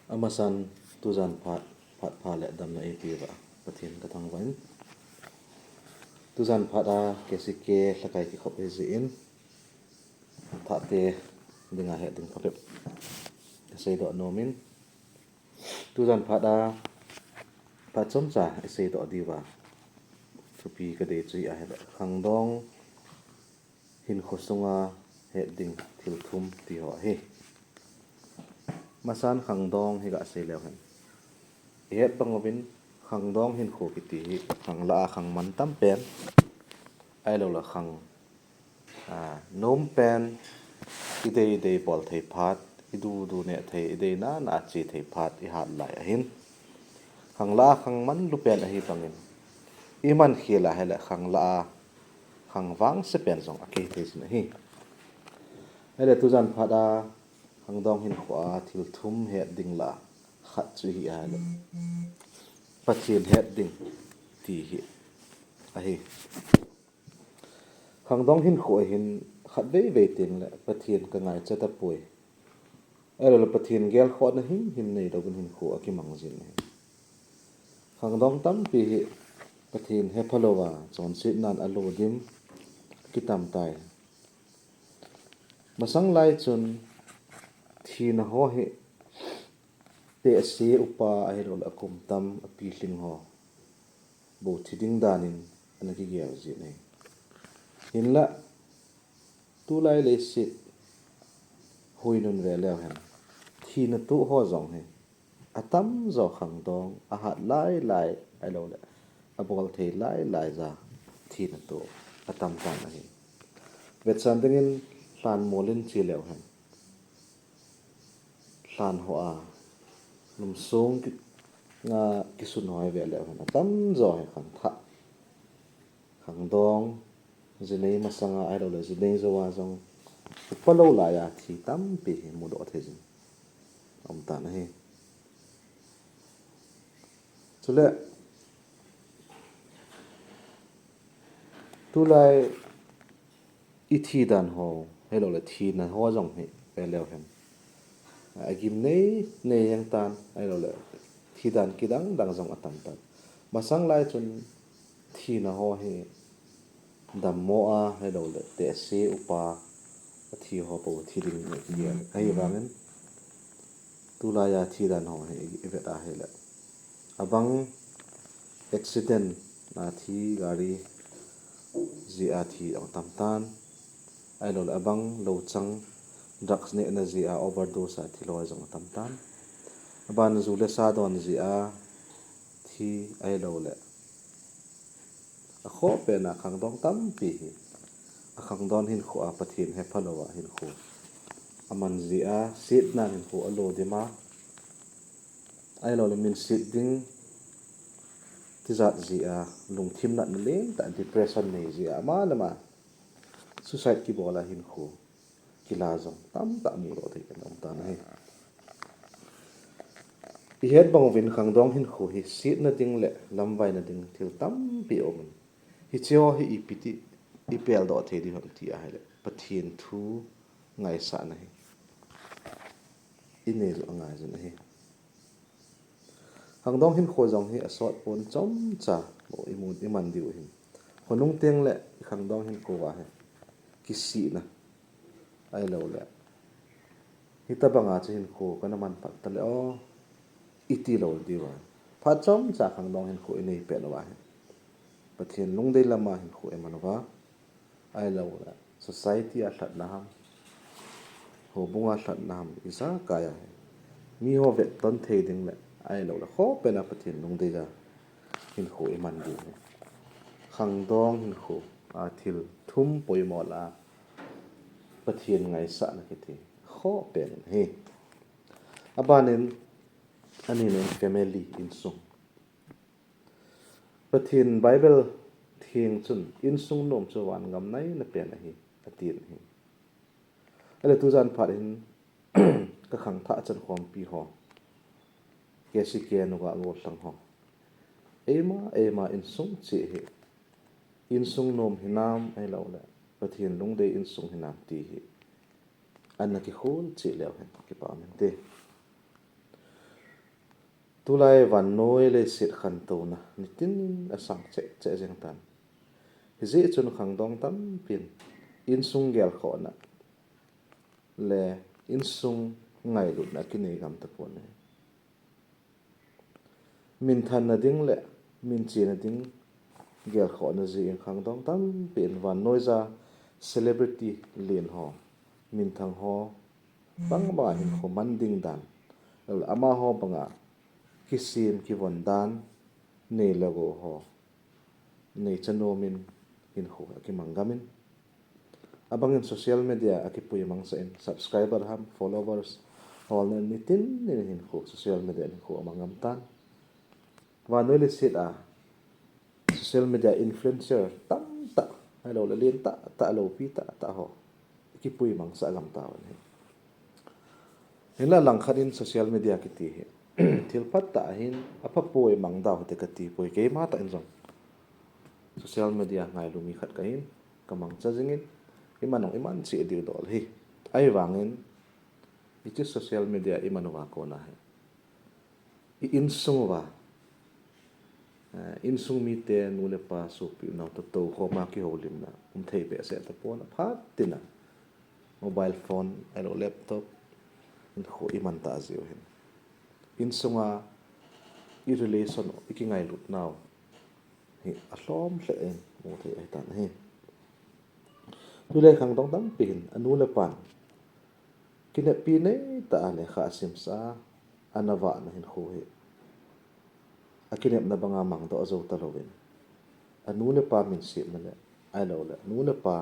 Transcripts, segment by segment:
Amasan tuzan phat pha le dam na ap ba pathin ka thang vain tuzan phat a kesike thlakai ki khop e in tha te dinga he ding phap sei do nomin tuzan phat a phat chom cha sei do diwa thupi ka de chui a he khang dong hin khosunga he ding thil thum ti ho he masan khang dong hi ga sei lew han het pangovin khang dong hin kho ki ti khang la khang man tam pen ai lo la khang nom pen idei bol thei phat idu ne thei idei na chi thei phat I hat lai a hin khang la khang man lu pen a hi pangin iman khila hele khang la khang wang se pen zong a ke te sin hi hele tu jan phada khang dong hin khwa thil thum he ding la khat chu hi a le pathin he ding ti hi a hi khang dong hin khwa hin khat ve tin le pathin ka ngai cha ta pui ai lo pathin gel khwa na him nei do hin khwa ki mang jin khang dong tam pi hi pathin he phalowa chon sit nan alo dim ki tam tai masang lai chun thi na ho he te se upa ai ro la kum tam api hling ho bo thiding danin anaki gel ji nei hin la tu lai le sit hui nun ve lew han thi na tu ho zong he atam zo khang dong a hat lai ai lo le a bol thei lai za thi na tu atam tan a hi vet san dingin hlan molin chi lew han hlan ho a num sung nga kisun hoi ve lew han atam zo he khang tha khang dong zinei masanga ai lo le zinei zo wa zong palo la ya thi tam pi mu do the jin om ta na hi chule tu lai I thi dan ho hello le thi na ho jong he pe lew hem agim nei yang tan ai lo le thi dan kidang dang jong atam tan masang lai chun thi na ho he dam mo a hello le te se upa thi ho po thi ding ne ki ai bangen tu la ya thi dan ho he eve ta he le abang accident na thi gari zia thi tam tan ai lo abang lo chang drugs ne na zia overdose a thi lo jong tam tan ban zu le sa don zia thi ai lo le a kho pe na khang dong tam pi a khang don hin kho a pathin he phalowa hin kho aman zia sit na hin kho alo dima ai lo le min sit ding tizat zia lung thim na le ta depression nei zia ma lama suicide ki bola hin kho kila zong tam ta mu ro thei kan ta nei I het bang vin khang dong hin kho hi sit na ding le lam vai na ding thil tam pi om hi cheo hi ipiti ipel do the di hom ti a hele pathin thu ngai sa na hi inel angai jin hi khang dong hin kho jong hi asot pon chom cha bo imu iman diu hin honung teng le khang dong hin ko wa he kisi na ai lo le hita banga chin kho kana man pat ta le o iti lo diwa pha chom cha khang dong hin kho nei pe lo wa he pathin lung dei lama hin kho e man wa ai lo le society a that na ham ho bunga that na ham isa ka ya he mi ho vet ton thei ding le ai lo le kho pe na pathin lung dei ga hin kho e man di khang dong hin kho a thil thum poi mo la pathian ngai sa na ki thi kho pen he abanin ani ne family in sung pathian bible thing chun in sung nom chu wan ngam nai na pen hi atin hi ale tu jan phat in ka khang tha chan khom pi ho ke si ke no ga lo sang ho ema in sung chi hi in sung nom hinam ai lo le pathian lung dei in sung hinam ti hi anna ki khol chi lew hen ki pa men te tulai van noi le sit khan to na nitin asang che jeng tan hi chun khang dong tam pin in sung gel kho na le in sung ngai lut na ki nei gam ta pon ne min than na ding le min chi na ding gel kho na ji khang dong tam pin van noi za celebrity len ho min thang ho bang ba hin kho man ding dan ama ho banga kisim ki von dan nei lago ho nei chanomin in ho ki mangamin abangin social media akipui mangsa in subscriber ham followers all na nitin ni hin ho social media ni ho mangam tan wa noi le sit a social media influencer tam ta hello le len ta lo pi ta ho akipui mangsa lam ta wan hela lang kharin social media ki ti he thil pat ta hin apa poi mang daw te ka ti poi ke ma ta in jong social media ngai lumi khat ka hin kamang cha jingin imanong iman chi dir dol hi ai wangin itu social media imanwa ko na he I insung mi te nu le pa su pi na to kho ma ki holim na thei pe se ta pon phat tina mobile phone alo laptop kho iman ta zio hin insunga I relation ikingai lut now hi ahlom hle en mo thei ai tan he tu le khang dong tam pin anu le pan kine pi nei ta le kha sim sa anawa na hin kho he akinep na banga mang do zo ta lovin anu le pa min si na le ai lo le anu le pa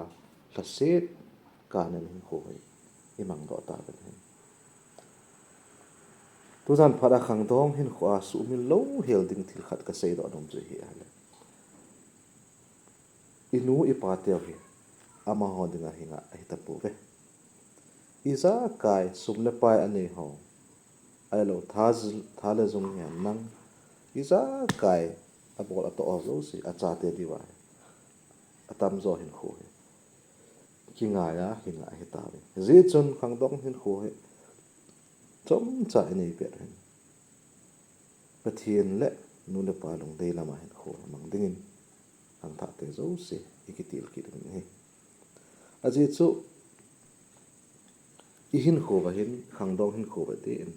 la set ka na hin kho he imang do ta ben he tu zan phara khang dong hin kho a su min lo hel ding thil khat ka sei do dom je hi ale inu ipa te hi ama ho dinga hinga ai ta pu ve iza kai sumle pai ani ho ai lo thale zung yan nang iza kai abol ato zo si acha te diwa atam zo hin kho he kinga ya hinga hi ta ve zi chun khang dong hin kho he chom cha nei pe hen pathian le nu le pa long dei lama hin kho mang dingin ang tha te zo si ikitil ki ding he aji chu I hin kho ba hin khang dong hin kho ba te in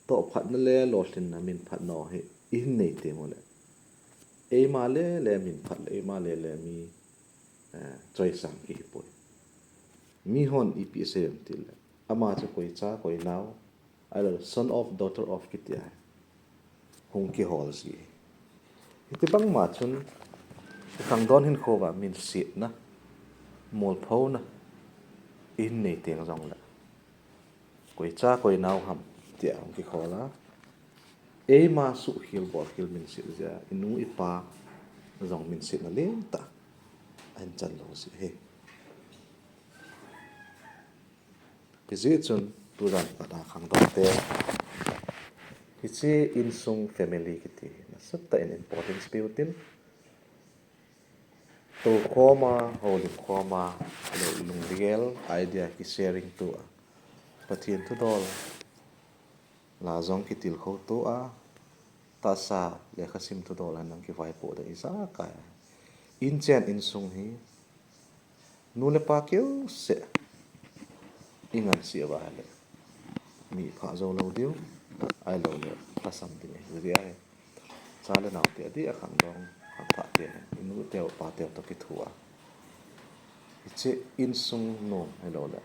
to phat na le lo thin na min phat no he I hin nei te mo le e ma le min phat le ma le mi choi sang ki poi mi hon ipsm til ama cha koi cha koi naw ai son of daughter of kitia hong ki hol si iti bang ma chun khang don hin kho ba min sit na mol pho na in nei teng jong la koi cha koi naw ham tia hong ki khola e ma su hil bol hil min sit ja inu ipa jong min sit na le ta an chan lo si he kizi chun turan pada khang dong te kichi insung family kiti na sutta in importance piutin to khoma holim khoma lo lung rigel idea ki sharing to pathian tu dol la zong ki til kho to a ta sa le khasim tu dol an ki vai po da isa ka in chen insung hi nu le pa keu se ingan si ba le mi pha zo lo diu ai lo le ta sam ti ne ri ai cha le naw te di a khang dong khang pha te nu te pa te to ki thua che in sung no ai lo le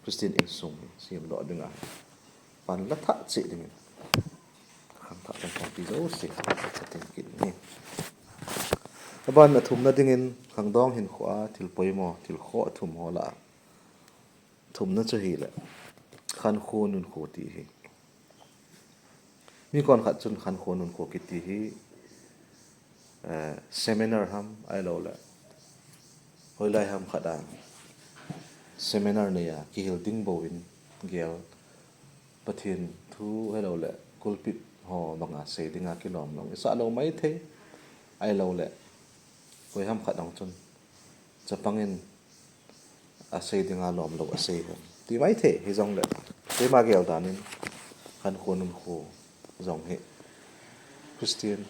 christian in sung sim lo dinga pan la tha che ding khang tha kan pi zo se cha tin kin ni aban na thum na ding in khang dong hin khwa thil poimo thil kho thum ho la thum na cha hi le khan kho nun kho ti hi mi kon khat chun khan kho nun kho ki ti hi seminar ham ai lo la hoi lai ham khada seminar ne ya ki hil ding bowin gel pathin thu ai lo la kulpit ho banga se dinga ki lom long sa lo mai the ai lo la hoi ham khadang chun chapangin a sei dinga lom lo a sei ti mai the hi jong le te ma gel danin khan kho nun kho dòng hệ Christian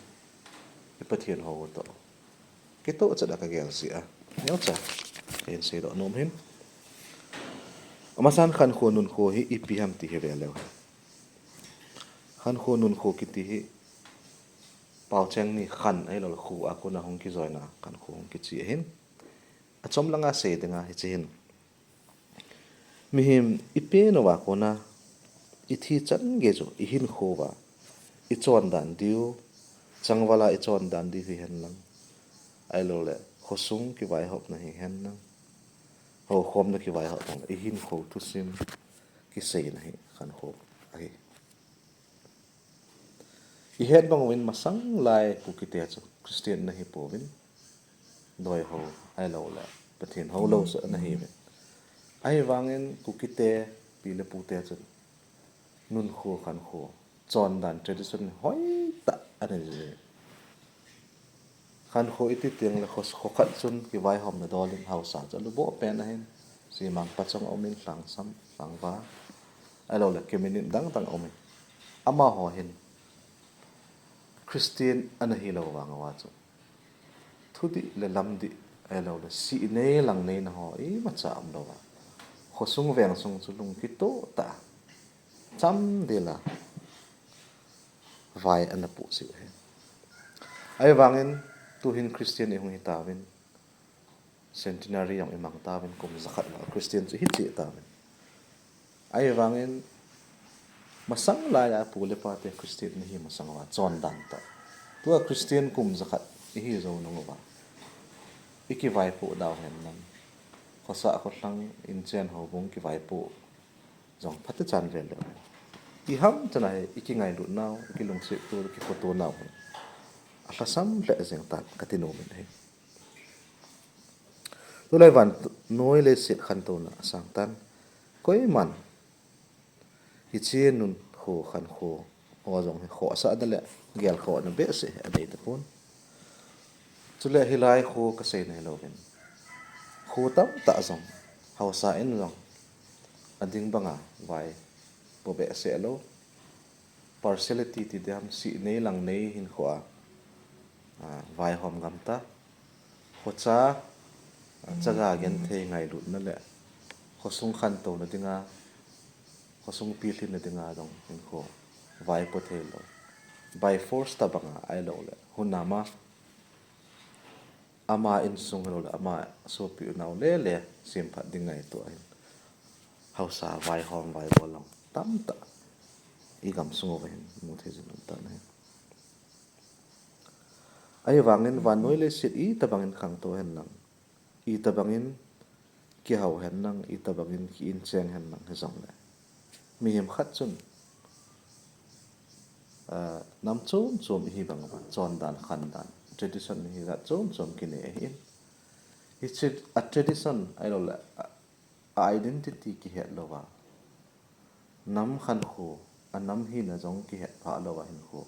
ipathian ho to kito cha da ka gel sia nyo cha ken se do nom hin amasan khan kho nun kho hi ipiham ti he velo khan kho nun kho ki ti hi pau cheng ni khan ai lo khu a ko na hong ki joina kan kho hong ki chi hin achom langa se denga hi chin mi him ipe no wa ko na i thi chan ge jo i hin kho wa i chon dan diu changwala i chon dan di hi hen lang ai lo le khosung ki vai hop na hi hen lang ho khom na ki vai hop i hin kho tu sim ki sei na hi khan kho ai i het bang win masang lai ku ki te chu Christian na hi po win doi ho ai lo le pathin ho lo sa na hi win ai wangin ku ki te pi le pu te chu nun kho khan kho chon dan tradition hoi ta ane je khan kho iti tiang le khos kho khat chun ki vai hom na dolin hausa chalu bo pen na hin si mang pachang omin sang sam sang ba ai lo le keminin dang tang omin ama ho hin Christian anahi lo wang wa chu thudi le lamdi ai lo le si nei lang nei na ho i ma cha am lo wa khosung veng sung chu lung ki to ta cham de la vai ana pu si he ai wangin tu hin Christian e hung hi ta win centenary yang imang ta win kum zakhat la Christian chu hi chi ta win ai wangin masang la ya pu le pa te Christian ni hi masang wa chon dan ta tu a Christian kum zakhat i hi zo no wa iki vai pu daw hen nan khosa kho tlang in chen ho bung ki vai pu jong phat chan vel le i ham chana he iki ngai lu naw ki lung se tu ki photo naw a sam le zeng ta ka ti no min he tu lai van noi le sit khan to na sang tan koi man hi chien nun kho khan kho o jong he kho sa da le gel kho na be se a dei ta pon chu le hilai kho ka se nei lo ben kho tam ta jong hausa in jong ading banga vai po be se lo partiality ti dam si nei lang nei hin kho a vai hom gam ta kho cha chaga gen the ngai lut na le khosung khan to na dinga khosung pi thin na dinga dong hin kho vai po the lo by force ta banga ai lo le hunama ama in sung lo le ama so pi naw le le sim phat dingai to ai hausa vai hom vai bolong tam ta i gam sung over hin mu the jin ta na ai wangin van noi le sit i ta bangin khang to hen lang i ta bangin ki hau hen lang i ta bangin ki in cheng hen lang he jong le mi hem khat chun nam chom chom hi bang ba chon dan khan dan tradition hi ra chom chom ki ne hi it's a tradition ai lo la identity ki het lo wa nam khan kho a nam hi na jong ki het pha lo wa hin kho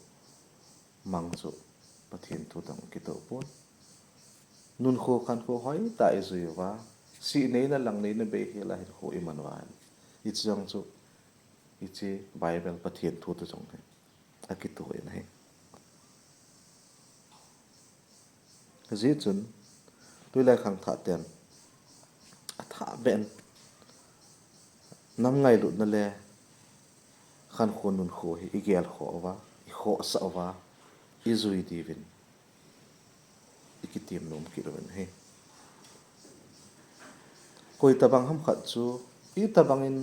mang chu pathin tu dang ki to pon nun kho khan kho hoi ta i zui wa si nei na lang nei na be hi la hin kho i man wa it's jong chu ichi bible pathin tu tu jong he akitu in he zi chun tu lai khang tha ten tha ben nam ngai lu na le khan khon nun kho hi igel kho wa I kho sa wa I zui divin ikitim nom ki ro he koi tabang ham khat chu I tabangin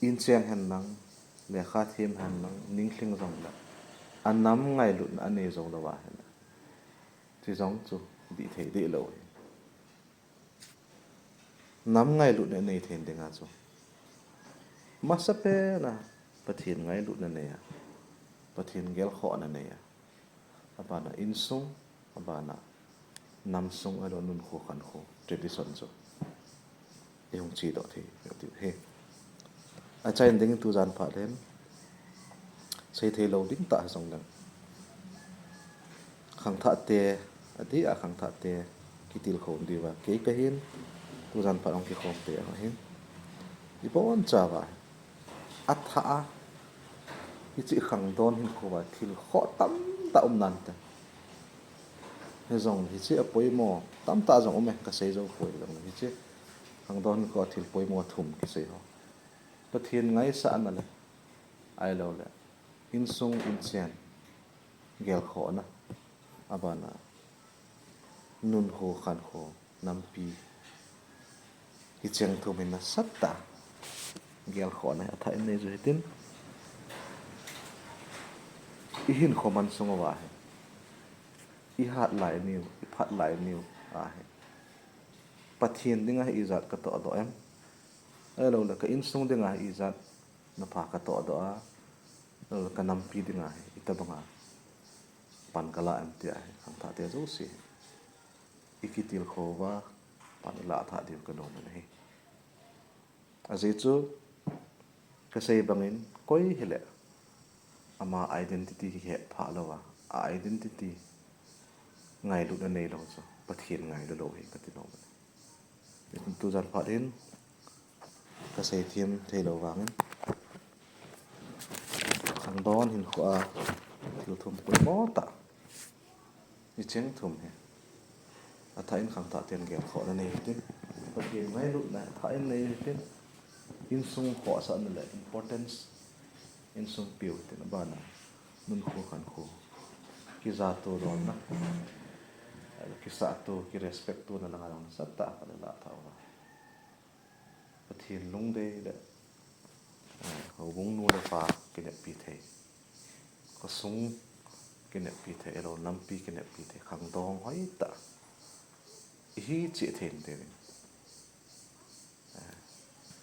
in cheng han nang le kha thim han nang ning thling rong la anam ngai lu na ne zong la wa he ti zong chu di thei de lo nam ngai lu ne nei then de nga chu masape na pathin ngai lu na ne ya pathin gel kho na ne ya abana insung abana nam sung alo nun kho khan kho tradition chu yung chi do thi ti he a chain ding tu jan pha len sei thei lo ding ta song dang khang tha te adi a khang tha te kitil khom di wa ke ka hin tu jan pha ong ki khom te a hin I bon cha wa a tha hi chi khang don hin khowa thil kho tam ta nan ta he zong hi chi apoi mo tam ta zong ome ka sei zo poi zong hi chi khang don ko thil poi mo thum ki sei ho pathian ngai sa an le ai lo le in sung in chen gel kho na abana nun ho khan kho nam pi hi cheng thu min na satta gel kho na tha in nei zo tin i hin kho man sung wa he i hat lai niu i phat lai niu a he pathian dinga hi zat ka to do em ai lo le ka in sung dinga hi zat na pha ka to do a lo ka nam pi dinga hi itabanga pan kala em tia he khang tha te zo si ikitil kho wa pan la tha diu ka no na hi azai chu ka sei bangin koi hele ama identity he pha lo wa a identity ngai lu na nei lo chu pathian ngai lo hi ka ti no ba tu zan pha din ka sei thiam thei lo wangin khang don hin kho a thil thum ko mo ta ni cheng thum he a thain khang ta ten gel kho na nei tin pathian ngai lu na thain nei tin in sung kho sa na le importance in sung piu tin ba na nun kho khan kho ki za to ron na ki sa to ki respect to na lang lang sa ta ka la tha wa pathian lung de le ho bung nu le pa ki ne pi thei ko sung ki ne pi thei ro nam pi ki ne pi thei khang dong hoi ta hi chi then te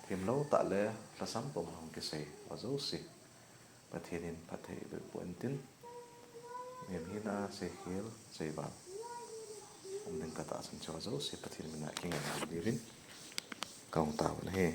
thêm lâu tạ lệ là sắm bông hồng cái say và dấu xì và thiên nhiên phát thể với buồn tin niềm hi na sẽ hiểu sẽ vào ông đừng cả tạ sân cho dấu xì và thiên nhiên lại kinh nghiệm đi vin công tạo này